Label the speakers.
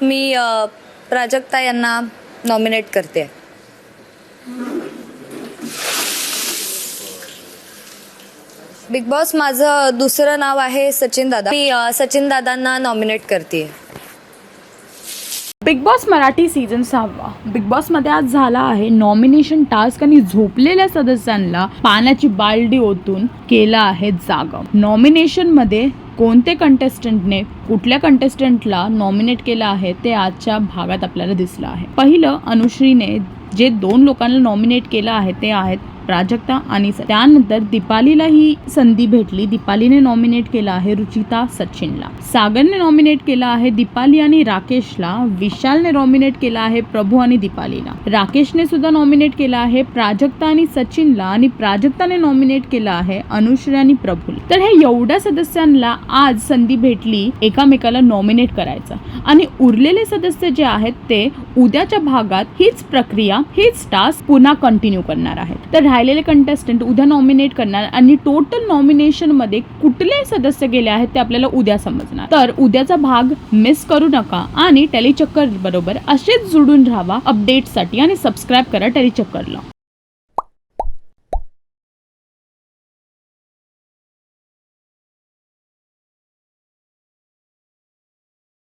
Speaker 1: मी प्राजक्ता यांना नॉमिनेट करते. Big boss माझं दुसरं नाव आहे सचिन दादा. मी सचिन दादांना नॉमिनेट करते.
Speaker 2: Big boss Marathi season 6. Big बॉसमध्ये आज झाला आहे नॉमिनेशन टास्क आणि झोपलेल्या सदस्यांना पाण्याची बालडी ओतून केला आहे जागा. नॉमिनेशनमध्ये कोणते कंटेस्टंटने कुठल्या कंटेस्टंटला नॉमिनेट केलं आहे ते आजच्या भागात आपल्याला दिसलं आहे. पहिलं अनुश्रीने जे 2 लोकांना नॉमिनेट केलं आहे ते आहेत प्राजक्ता आणि त्यानंतर दीपालीला ही संधी भेटली. दीपालीने नॉमिनेट केलं आहे रुचिता सचिनला. सागरने नॉमिनेट केलं आहे दीपाली आणि राकेशला. विशालने नॉमिनेट केलं आहे प्रभू आणि दीपालीला. राकेशने सुद्धा नॉमिनेट केलं आहे प्राजक्ता आणि सचिनला आणि प्राजक्ताने नॉमिनेट केलं आहे अनुश्री आणि प्रभूला. तर हे एवढ्या सदस्यांना आज संधी भेटली एकामेकाला नॉमिनेट करायचं आणि उरलेले सदस्य जे आहेत ते उद्याच्या भागात हीच प्रक्रिया हीच टास्क पुन्हा कंटिन्यू करणार आहेत. तर राहिलेले कंटेस्टंट उद्या नॉमिनेट करणार आणि टोटल नॉमिनेशन मध्ये कुठले सदस्य गेले आहेत ते आपल्याला उद्या समजणार. तर उद्याचा भाग मिस करू नका आणि टेलीचक्कर बरोबर असेच जुडून राहा अपडेटसाठी आणि सबस्क्राईब करा टेलीचक्करला.